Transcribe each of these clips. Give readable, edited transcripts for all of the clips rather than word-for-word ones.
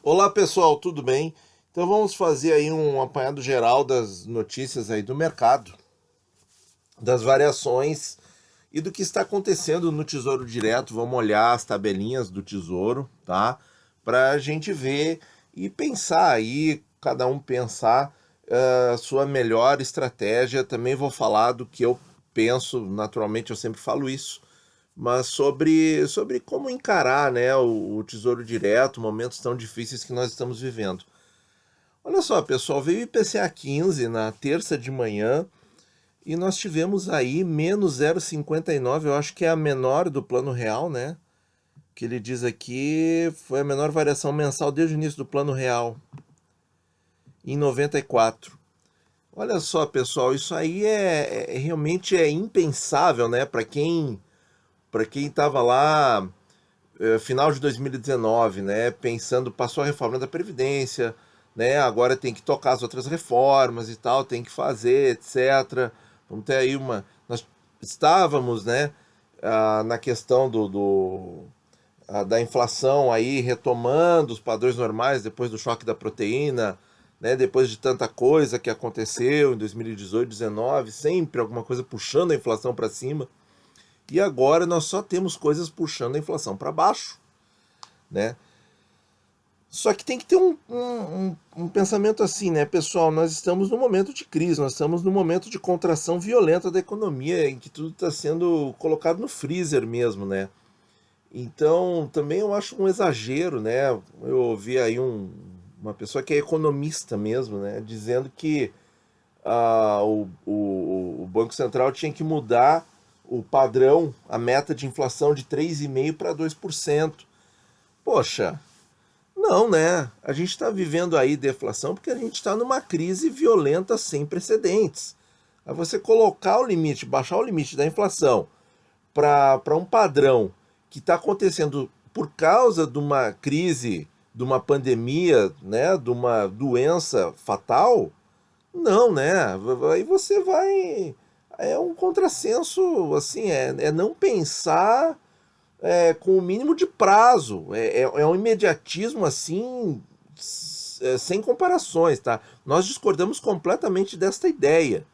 Olá pessoal, tudo bem? Então vamos fazer aí um apanhado geral das notícias aí do mercado, das variações e do que está acontecendo no Tesouro Direto. Vamos olhar as tabelinhas do Tesouro, tá? Para a gente ver e pensar aí, cada um pensar a sua melhor estratégia. Também vou falar do que eu penso, naturalmente eu sempre falo isso, mas sobre como encarar, né, o Tesouro Direto, momentos tão difíceis que nós estamos vivendo. Olha só, pessoal, veio o IPCA 15 na terça de manhã e nós tivemos aí menos 0,59, eu acho que é a menor do Plano Real, né? Que ele diz aqui foi a menor variação mensal desde o início do Plano Real, em 94. Olha só, pessoal, isso aí realmente é impensável, né? Para quem estava lá final de 2019, né, pensando, passou a reforma da Previdência, né, agora tem que tocar as outras reformas e tal, tem que fazer, etc. Vamos ter aí nós estávamos, né, na questão da inflação aí retomando os padrões normais depois do choque da proteína, né, depois de tanta coisa que aconteceu em 2018, 2019, sempre alguma coisa puxando a inflação para cima. E agora nós só temos coisas puxando a inflação para baixo, né? Só que tem que ter um pensamento assim, né, pessoal? Nós estamos num momento de crise, nós estamos num momento de contração violenta da economia, em que tudo está sendo colocado no freezer mesmo, né? Então, também eu acho um exagero, né? Eu ouvi aí uma pessoa que é economista mesmo, né, dizendo que o Banco Central tinha que mudar o padrão, a meta de inflação de 3,5% para 2%. Poxa, não, né? A gente está vivendo aí deflação porque a gente está numa crise violenta sem precedentes. Aí você colocar o limite, baixar o limite da inflação para um padrão que está acontecendo por causa de uma crise, de uma pandemia, né, de uma doença fatal, não, né? Aí você vai. É um contrassenso, assim, é não pensar com o mínimo de prazo. É um imediatismo assim, sem comparações, tá? Nós discordamos completamente desta ideia,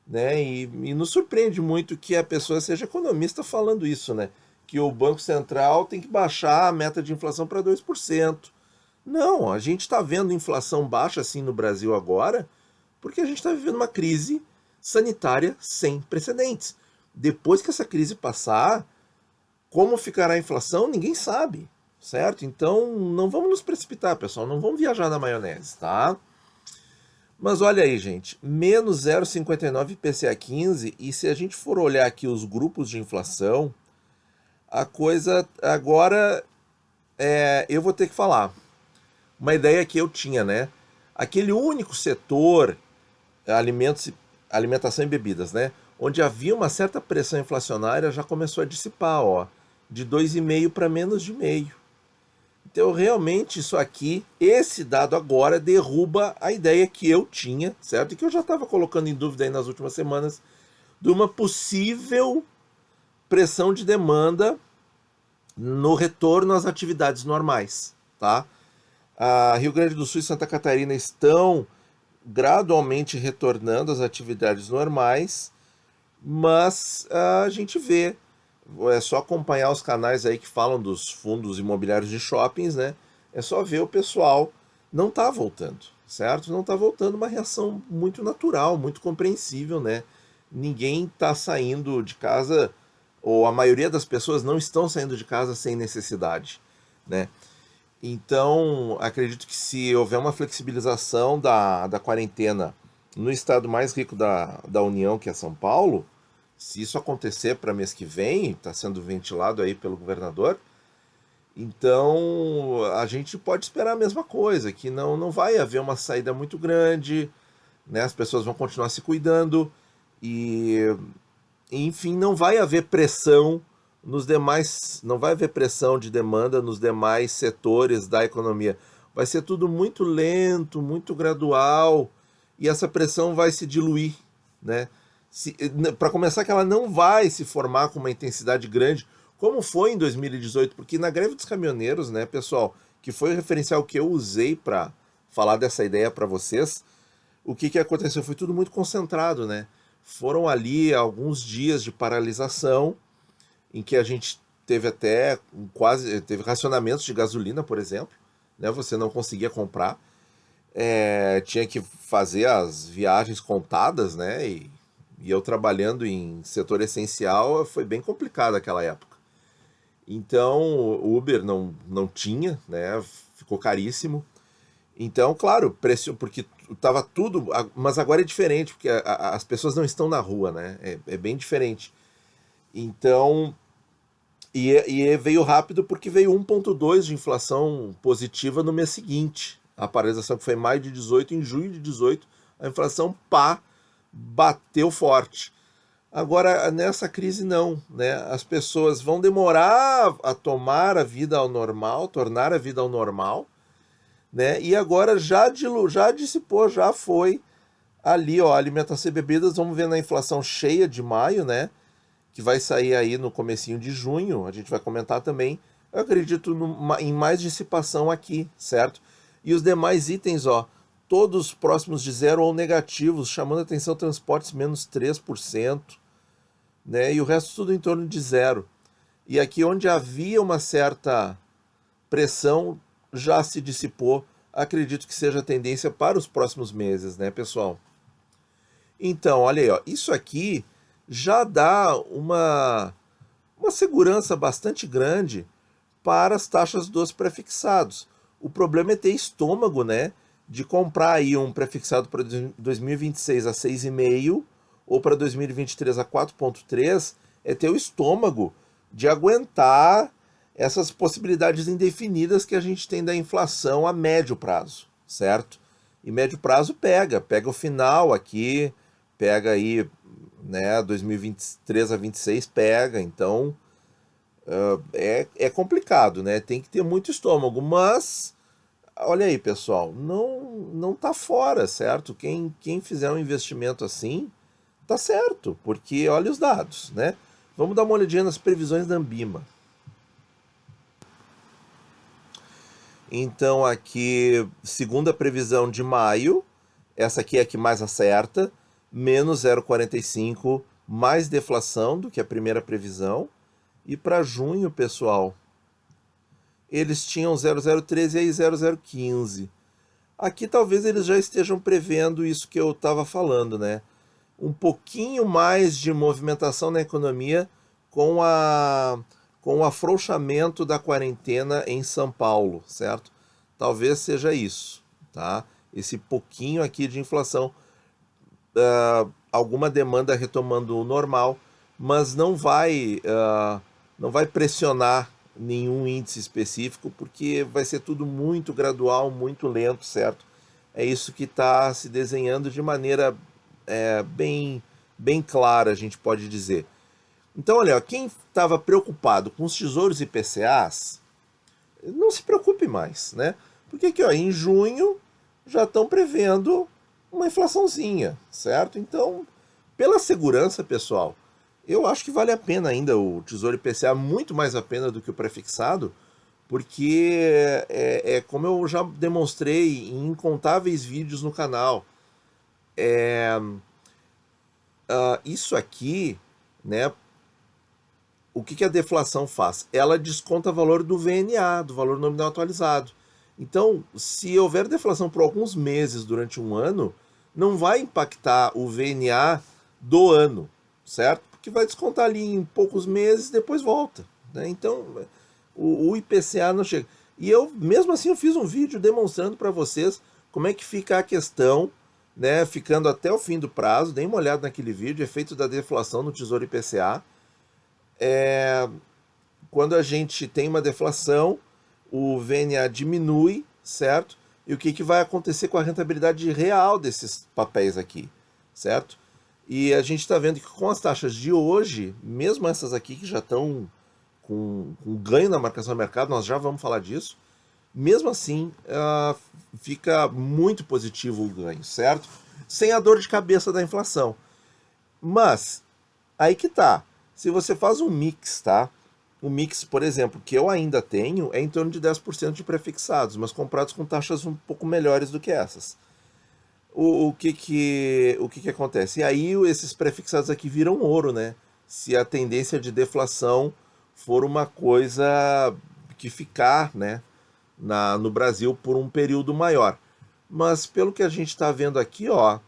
né? E nos surpreende muito que a pessoa seja economista falando isso, né? Que o Banco Central tem que baixar a meta de inflação para 2%. Não, a gente está vendo inflação baixa assim no Brasil agora, porque a gente está vivendo uma crise sanitária sem precedentes. Depois que essa crise passar, como ficará a inflação, ninguém sabe, certo? Então não vamos nos precipitar, pessoal, não vamos viajar na maionese, tá? Mas olha aí, gente, menos 0,59 IPCA 15, e se a gente for olhar aqui os grupos de inflação, a coisa agora eu vou ter que falar. Uma ideia que eu tinha, né? Aquele único setor, alimentos, alimentação e bebidas, né? Onde havia uma certa pressão inflacionária, já começou a dissipar, ó, de 2,5 para menos de meio. Então, realmente, isso aqui, esse dado agora derruba a ideia que eu tinha, certo? E que eu já estava colocando em dúvida aí nas últimas semanas, de uma possível pressão de demanda no retorno às atividades normais, tá? A Rio Grande do Sul e Santa Catarina estão gradualmente retornando às atividades normais, mas a gente vê, é só acompanhar os canais aí que falam dos fundos imobiliários de shoppings, né? É só ver o pessoal não tá voltando, certo? Não tá voltando, uma reação muito natural, muito compreensível, né? Ninguém tá saindo de casa, ou a maioria das pessoas não estão saindo de casa sem necessidade, né? Então, acredito que se houver uma flexibilização da quarentena no estado mais rico da União, que é São Paulo, se isso acontecer para mês que vem, está sendo ventilado aí pelo governador, então a gente pode esperar a mesma coisa, que não vai haver uma saída muito grande, né? As pessoas vão continuar se cuidando e, enfim, não vai haver pressão nos demais, não vai haver pressão de demanda nos demais setores da economia. Vai ser tudo muito lento, muito gradual, e essa pressão vai se diluir, né? Para começar, que ela não vai se formar com uma intensidade grande, como foi em 2018, porque na greve dos caminhoneiros, né, pessoal, que foi o referencial que eu usei para falar dessa ideia para vocês, o que aconteceu? Foi tudo muito concentrado, né? Foram ali alguns dias de paralisação, em que a gente teve até teve racionamentos de gasolina, por exemplo, né? Você não conseguia comprar, tinha que fazer as viagens contadas, né? E eu trabalhando em setor essencial, foi bem complicado aquela época. Então, o Uber não tinha, né? Ficou caríssimo. Então, claro, preço, porque tava tudo, mas agora é diferente, porque as pessoas não estão na rua, né? É bem diferente. Então, e veio rápido porque veio 1,2 de inflação positiva no mês seguinte. A paralisação que foi em maio de 18, em junho de 18, a inflação bateu forte. Agora, nessa crise não, né? As pessoas vão demorar a tomar a vida ao normal, tornar a vida ao normal, né? E agora já dissipou, já foi ali, ó, alimentação e bebidas, vamos ver na inflação cheia de maio, né? Que vai sair aí no comecinho de junho, a gente vai comentar também. Eu acredito em mais dissipação aqui, certo? E os demais itens, ó, todos próximos de zero ou negativos, chamando a atenção transportes menos 3%, né? E o resto tudo em torno de zero. E aqui onde havia uma certa pressão, já se dissipou. Acredito que seja a tendência para os próximos meses, né, pessoal? Então, olha aí, ó, isso aqui já dá uma segurança bastante grande para as taxas dos prefixados. O problema é ter estômago, né, de comprar aí um prefixado para 2026 a 6,5 ou para 2023 a 4,3, é ter o estômago de aguentar essas possibilidades indefinidas que a gente tem da inflação a médio prazo, certo? E médio prazo pega o final aqui, pega aí, né, 2023 a 26 pega, então é complicado, né? Tem que ter muito estômago, mas olha aí, pessoal, não tá fora, certo? Quem fizer um investimento assim, tá certo, porque olha os dados, né? Vamos dar uma olhadinha nas previsões da Ambima. Então aqui, segunda previsão de maio, essa aqui é a que mais acerta, menos 0,45, mais deflação do que a primeira previsão. E para junho, pessoal, eles tinham 0,013 e aí 0,015. Aqui talvez eles já estejam prevendo isso que eu estava falando, né? Um pouquinho mais de movimentação na economia com o afrouxamento da quarentena em São Paulo, certo? Talvez seja isso, tá? Esse pouquinho aqui de inflação, alguma demanda retomando o normal, mas não vai pressionar nenhum índice específico, porque vai ser tudo muito gradual, muito lento, certo? É isso que está se desenhando de maneira bem clara, a gente pode dizer. Então, olha, quem estava preocupado com os tesouros IPCAs, não se preocupe mais, né? Porque aqui, ó, em junho já estão prevendo uma inflaçãozinha, certo? Então, pela segurança, pessoal, eu acho que vale a pena ainda o Tesouro IPCA, muito mais a pena do que o prefixado, porque como eu já demonstrei em incontáveis vídeos no canal, isso aqui, né? O que a deflação faz? Ela desconta o valor do VNA, do valor nominal atualizado. Então, se houver deflação por alguns meses durante um ano, não vai impactar o VNA do ano, certo? Porque vai descontar ali em poucos meses e depois volta, né? Então, o IPCA não chega. E eu, mesmo assim, eu fiz um vídeo demonstrando para vocês como é que fica a questão, né? Ficando até o fim do prazo. Dêem uma olhada naquele vídeo, efeito da deflação no Tesouro IPCA. Quando a gente tem uma deflação, o VNA diminui, certo? E o que vai acontecer com a rentabilidade real desses papéis aqui, certo? E a gente está vendo que com as taxas de hoje, mesmo essas aqui que já estão com ganho na marcação do mercado, nós já vamos falar disso, mesmo assim fica muito positivo o ganho, certo? Sem a dor de cabeça da inflação. Mas, aí que tá. Se você faz um mix, tá? O mix, por exemplo, que eu ainda tenho é em torno de 10% de prefixados, mas comprados com taxas um pouco melhores do que essas. O que que acontece? E aí esses prefixados aqui viram ouro, né? Se a tendência de deflação for uma coisa que ficar, né, no Brasil por um período maior. Mas pelo que a gente está vendo aqui, ó,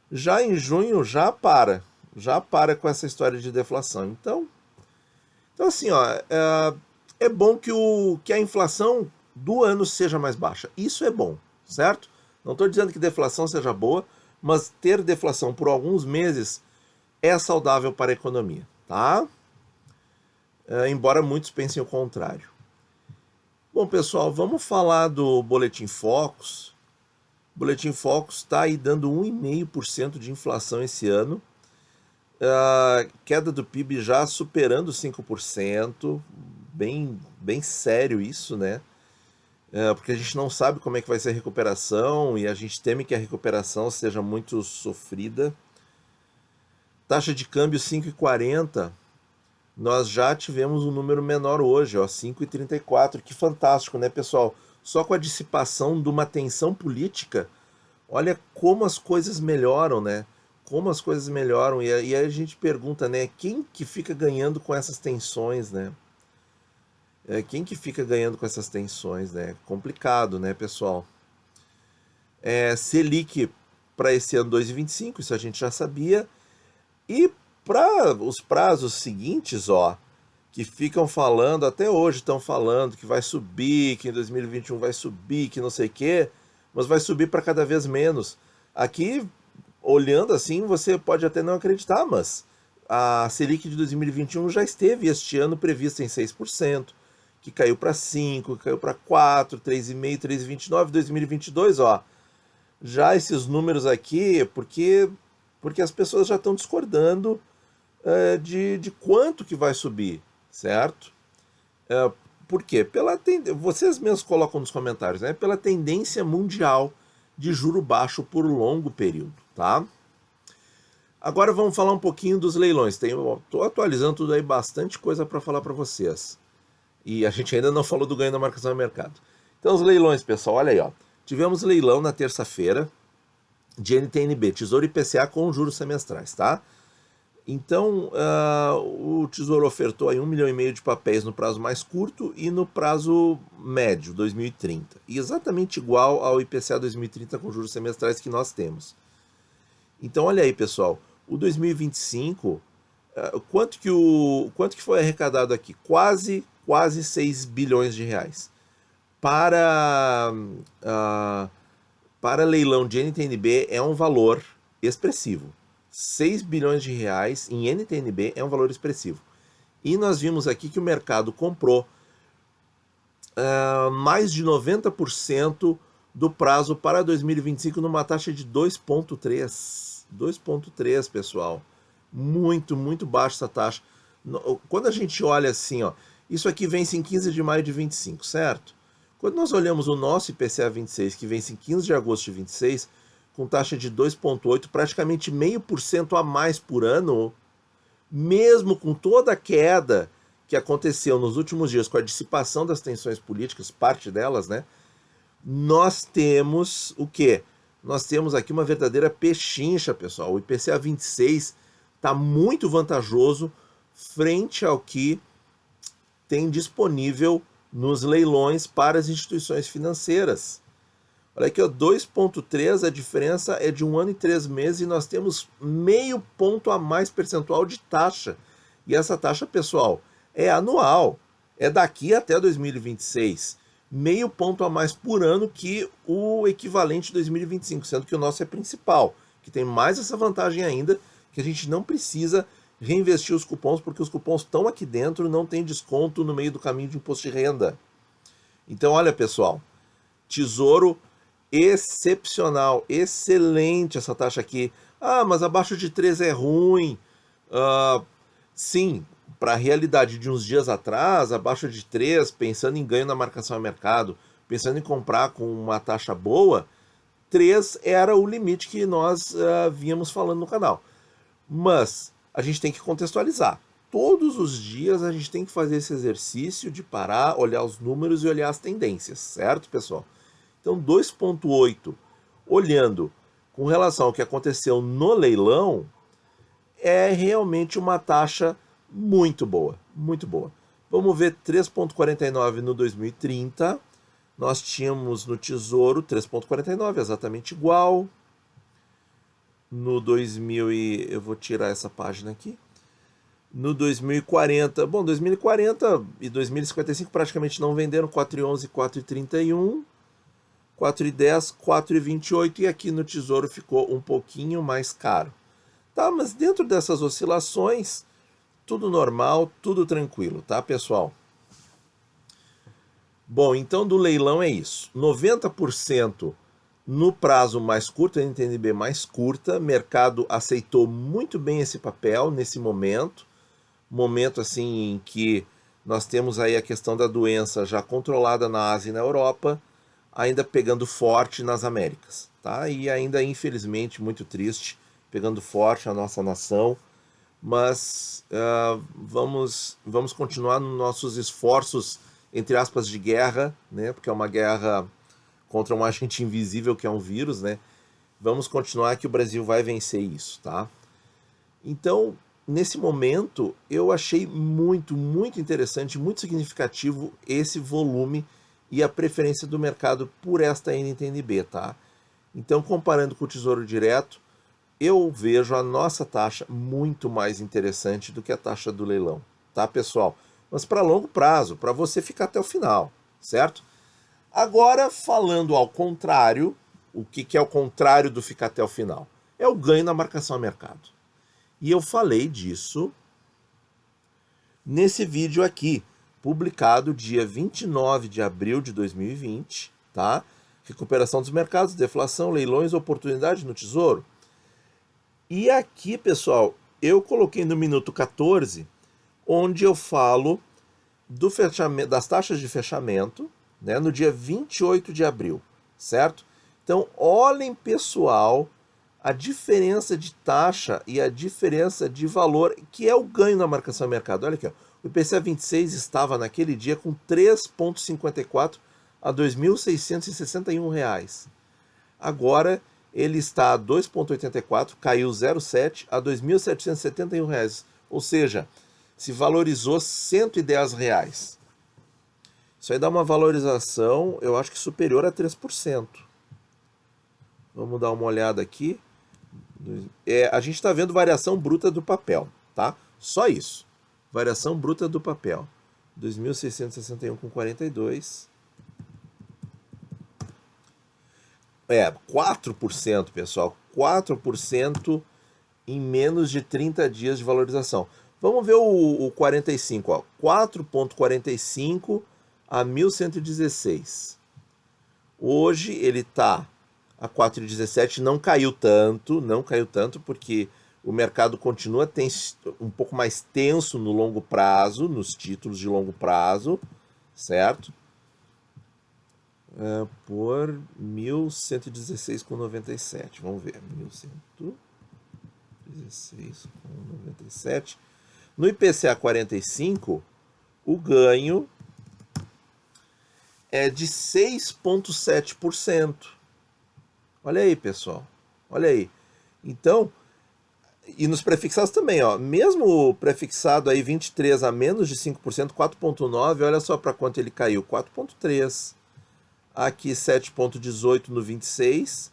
já em junho já para com essa história de deflação. Então assim, ó, é bom que a inflação do ano seja mais baixa. Isso é bom, certo? Não estou dizendo que deflação seja boa, mas ter deflação por alguns meses é saudável para a economia, tá? Embora muitos pensem o contrário. Bom, pessoal, vamos falar do Boletim Focus. O Boletim Focus está aí dando 1,5% de inflação esse ano. Queda do PIB já superando 5%. Bem, bem sério isso, né? Porque a gente não sabe como é que vai ser a recuperação e a gente teme que a recuperação seja muito sofrida. Taxa de câmbio 5,40. Nós já tivemos um número menor hoje, ó, 5,34. Que fantástico, né, pessoal? Só com a dissipação de uma tensão política, olha como as coisas melhoram, né? Como as coisas melhoram. E aí a gente pergunta, né? Quem que fica ganhando com essas tensões, né? Quem que fica ganhando com essas tensões, né? Complicado, né, pessoal? Selic para esse ano 2,25, isso a gente já sabia. E para os prazos seguintes, ó, que ficam falando, até hoje estão falando que vai subir, que em 2021 vai subir, que não sei o quê, mas vai subir para cada vez menos. Aqui, olhando assim, você pode até não acreditar, mas a Selic de 2021 já esteve este ano prevista em 6%, que caiu para 5%, caiu para 4%, 3,5%, 3,29%, 2022, ó. Já esses números aqui, porque as pessoas já estão discordando de quanto que vai subir, certo? Por quê? Vocês mesmos colocam nos comentários, né? Pela tendência mundial de juro baixo por longo período, tá? Agora vamos falar um pouquinho dos leilões. Estou atualizando tudo aí, bastante coisa para falar para vocês. E a gente ainda não falou do ganho da marcação de mercado. Então os leilões, pessoal, olha aí, ó. Tivemos leilão na terça-feira de NTNB, Tesouro IPCA com juros semestrais, tá? Então, o Tesouro ofertou aí 1,5 milhão de papéis no prazo mais curto e no prazo médio, 2030. E exatamente igual ao IPCA 2030 com juros semestrais que nós temos. Então, olha aí, pessoal, o 2025, quanto que foi arrecadado aqui? Quase 6 bilhões de reais. Para leilão de NTNB é um valor expressivo. 6 bilhões de reais em NTNB é um valor expressivo. E nós vimos aqui que o mercado comprou mais de 90% do prazo para 2025 numa taxa de 2,3. 2,3, pessoal. Muito, muito baixa essa taxa. Quando a gente olha assim, ó, isso aqui vence em 15 de maio de 25, certo? Quando nós olhamos o nosso IPCA 26, que vence em 15 de agosto de 26, com taxa de 2,8, praticamente 0,5% a mais por ano, mesmo com toda a queda que aconteceu nos últimos dias com a dissipação das tensões políticas, parte delas, né? Nós temos o quê? Nós temos aqui uma verdadeira pechincha, pessoal. O IPCA 26 está muito vantajoso frente ao que tem disponível nos leilões para as instituições financeiras. Olha aqui, 2,3, a diferença é de 1 ano e 3 meses e nós temos 0,5 ponto a mais percentual de taxa. E essa taxa, pessoal, é anual, é daqui até 2026. 0,5 ponto a mais por ano que o equivalente de 2025, sendo que o nosso é principal, que tem mais essa vantagem ainda, que a gente não precisa reinvestir os cupons, porque os cupons estão aqui dentro, não tem desconto no meio do caminho de imposto de renda. Então, olha, pessoal, Tesouro excepcional, excelente essa taxa aqui. Mas abaixo de 3 é ruim. Sim, para a realidade de uns dias atrás, abaixo de 3, pensando em ganho na marcação a mercado, pensando em comprar com uma taxa boa, 3 era o limite que nós víamos falando no canal. Mas a gente tem que contextualizar. todos os dias a gente tem que fazer esse exercício de parar, olhar os números e olhar as tendências, certo, pessoal? Então, 2,8, olhando com relação ao que aconteceu no leilão, é realmente uma taxa muito boa, muito boa. Vamos ver 3,49 no 2030. Nós tínhamos no Tesouro 3,49, exatamente igual. No 2000 eu vou tirar essa página aqui. No 2040, bom, 2040 e 2055 praticamente não venderam, 4,11 e 4,31. 4,10, 4,28 e aqui no Tesouro ficou um pouquinho mais caro. Tá, mas dentro dessas oscilações, tudo normal, tudo tranquilo, tá, pessoal? Bom, então do leilão é isso. 90% no prazo mais curto, a NTNB mais curta, mercado aceitou muito bem esse papel nesse momento assim em que nós temos aí a questão da doença já controlada na Ásia e na Europa, ainda pegando forte nas Américas, tá? E ainda, infelizmente, muito triste, pegando forte a nossa nação, mas vamos continuar nos nossos esforços, entre aspas, de guerra, né? Porque é uma guerra contra um agente invisível que é um vírus, né? Vamos continuar que o Brasil vai vencer isso, tá? Então, nesse momento, eu achei muito, muito interessante, muito significativo esse volume e a preferência do mercado por esta NTNB, tá? Então, comparando com o Tesouro Direto, eu vejo a nossa taxa muito mais interessante do que a taxa do leilão, tá, pessoal? Mas para longo prazo, para você ficar até o final, certo? Agora, falando ao contrário, o que é o contrário do ficar até o final? É o ganho na marcação a mercado. E eu falei disso nesse vídeo aqui, publicado dia 29 de abril de 2020, tá? Recuperação dos mercados, deflação, leilões, oportunidade no Tesouro. E aqui, pessoal, eu coloquei no minuto 14, onde eu falo do fechamento, das taxas de fechamento, né, no dia 28 de abril, certo? Então, olhem, pessoal, a diferença de taxa e a diferença de valor, que é o ganho na marcação a mercado. Olha aqui, ó. O IPCA 26 estava naquele dia com 3,54 a R$ 2.661. Agora ele está a 2,84, caiu 0,7 a R$ 2.771. Ou seja, se valorizou R$ 110. Isso aí dá uma valorização, eu acho que superior a 3%. Vamos dar uma olhada aqui. A gente está vendo variação bruta do papel, tá? Só isso. Variação bruta do papel. 2.661,42. 4%, pessoal. 4% em menos de 30 dias de valorização. Vamos ver o 45, ó. 4,45 a 1.116. Hoje ele está a 4,17, não caiu tanto, porque o mercado continua um pouco mais tenso no longo prazo, nos títulos de longo prazo, certo? Por 1.116,97. Vamos ver, 1.116,97. No IPCA 45, o ganho é de 6,7%. Olha aí, pessoal. Olha aí. Então, e nos prefixados também, ó. Mesmo o prefixado aí 23 a menos de 5%, 4,9%, olha só para quanto ele caiu, 4,3%. Aqui 7,18 no 26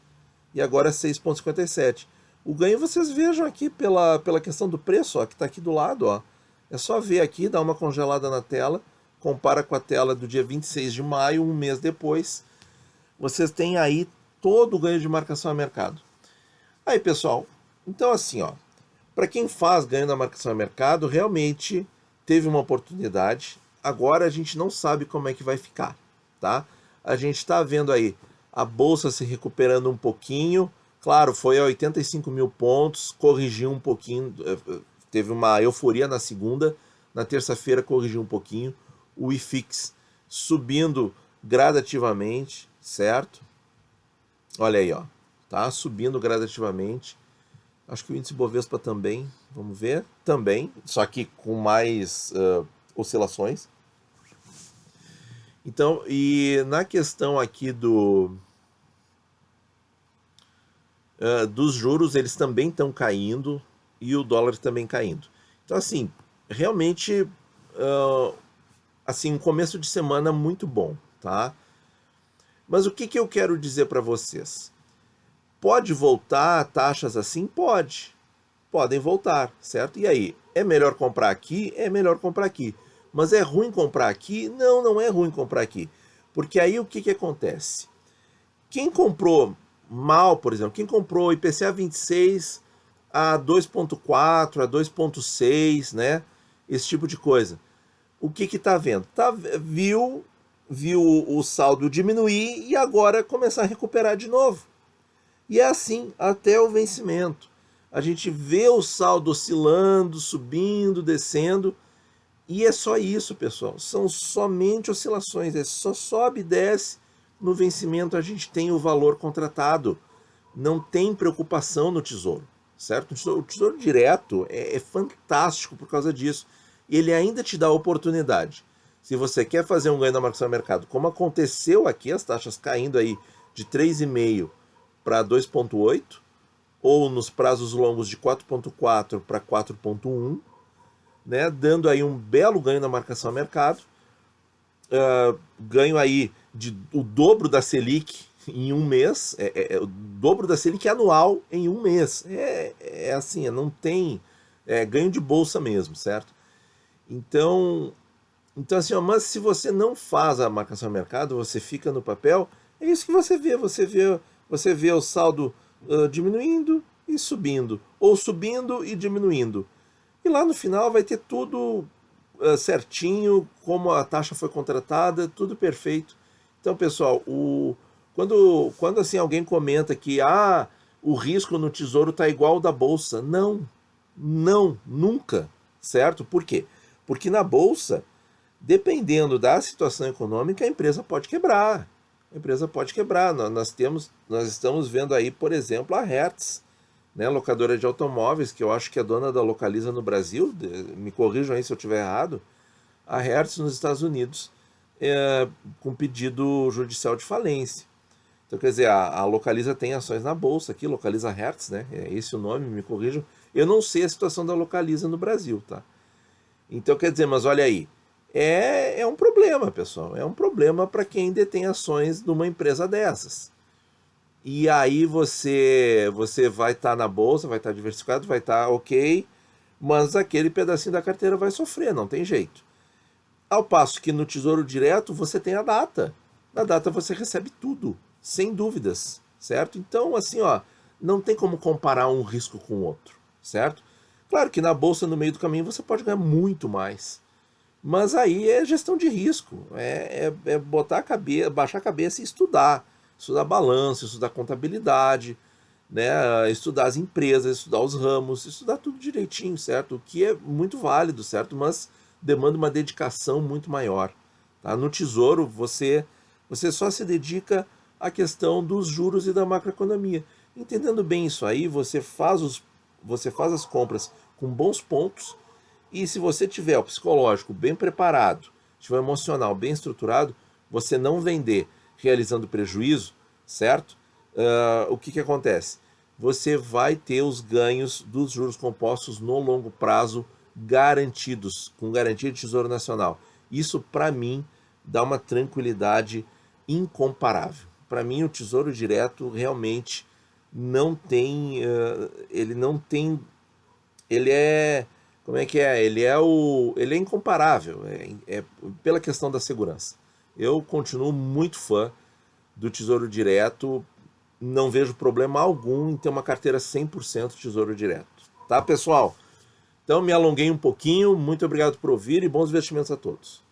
e agora 6,57. O ganho vocês vejam aqui pela questão do preço, ó, que está aqui do lado, ó. É só ver aqui, dar uma congelada na tela, compara com a tela do dia 26 de maio, um mês depois. Vocês têm aí todo o ganho de marcação a mercado. Aí, pessoal, então assim, ó, para quem faz ganho na marcação a mercado, realmente teve uma oportunidade. Agora a gente não sabe como é que vai ficar, tá? A gente está vendo aí a bolsa se recuperando um pouquinho. Claro, foi a 85 mil pontos, corrigiu um pouquinho, teve uma euforia na segunda, na terça-feira corrigiu um pouquinho. O IFIX subindo gradativamente, certo? Olha aí, ó, tá subindo gradativamente. Acho que o índice Bovespa também, vamos ver, também, só que com mais oscilações. Então, e na questão aqui dos juros, eles também estão caindo e o dólar também caindo. Então, assim, realmente, assim, um começo de semana muito bom, tá? Mas o que que eu quero dizer para vocês? Pode voltar taxas assim? Pode. Podem voltar, certo? E aí, é melhor comprar aqui? É melhor comprar aqui. Mas é ruim comprar aqui? Não, não é ruim comprar aqui. Porque aí o que que acontece? Quem comprou mal, por exemplo, quem comprou IPCA 26 a 2,4, a 2,6, né? Esse tipo de coisa. O que que tá vendo? Viu o saldo diminuir e agora começar a recuperar de novo. E é assim até o vencimento. A gente vê o saldo oscilando, subindo, descendo, e é só isso, pessoal. São somente oscilações, é só sobe e desce. No vencimento a gente tem o valor contratado. Não tem preocupação no tesouro, certo? O tesouro direto é fantástico por causa disso. E ele ainda te dá a oportunidade. Se você quer fazer um ganho na marcação do mercado, como aconteceu aqui, as taxas caindo aí de 3,5 para 2,8, ou nos prazos longos de 4,4 para 4,1, né, dando aí um belo ganho na marcação a mercado, ganho aí o dobro da Selic em um mês, o dobro da Selic anual em um mês. É assim, não tem ganho de bolsa mesmo, certo? Então assim, ó, mas se você não faz a marcação a mercado, você fica no papel, é isso que você vê o saldo diminuindo e subindo, ou subindo e diminuindo. E lá no final vai ter tudo certinho, como a taxa foi contratada, tudo perfeito. Então, pessoal, quando assim alguém comenta que o risco no tesouro está igual ao da bolsa, não, nunca, certo? Por quê? Porque na bolsa, dependendo da situação econômica, a empresa pode quebrar. A empresa pode quebrar. Nós estamos vendo aí, por exemplo, a Hertz, né, locadora de automóveis, que eu acho que é dona da Localiza no Brasil, me corrijam aí se eu estiver errado, a Hertz nos Estados Unidos, com pedido judicial de falência. Então, quer dizer, a Localiza tem ações na bolsa aqui, Localiza Hertz, né? É esse o nome, me corrijam. Eu não sei a situação da Localiza no Brasil, tá? Então, quer dizer, mas olha aí, é um problema, pessoal. É um problema para quem detém ações de uma empresa dessas. E aí você vai estar na bolsa, vai estar diversificado, vai estar ok, mas aquele pedacinho da carteira vai sofrer, não tem jeito. Ao passo que no Tesouro Direto você tem a data. Na data você recebe tudo, sem dúvidas, certo? Então, assim, ó, não tem como comparar um risco com o outro, certo? Claro que na bolsa, no meio do caminho, você pode ganhar muito mais. Mas aí é gestão de risco, botar a cabeça, baixar a cabeça e estudar balanço, estudar contabilidade, né, estudar as empresas, estudar os ramos, estudar tudo direitinho, certo? O que é muito válido, certo? Mas demanda uma dedicação muito maior. Tá? No Tesouro, você só se dedica à questão dos juros e da macroeconomia. Entendendo bem isso aí, você faz as compras com bons pontos, e se você tiver o psicológico bem preparado, tiver o emocional bem estruturado, você não vender realizando prejuízo, certo? O que acontece? Você vai ter os ganhos dos juros compostos no longo prazo garantidos, com garantia de Tesouro Nacional. Isso, para mim, dá uma tranquilidade incomparável. Para mim, o Tesouro Direto realmente não tem... ele não tem... Ele é... Como é que é? Ele é incomparável, pela questão da segurança. Eu continuo muito fã do Tesouro Direto, não vejo problema algum em ter uma carteira 100% Tesouro Direto. Tá, pessoal? Então me alonguei um pouquinho, muito obrigado por ouvir e bons investimentos a todos.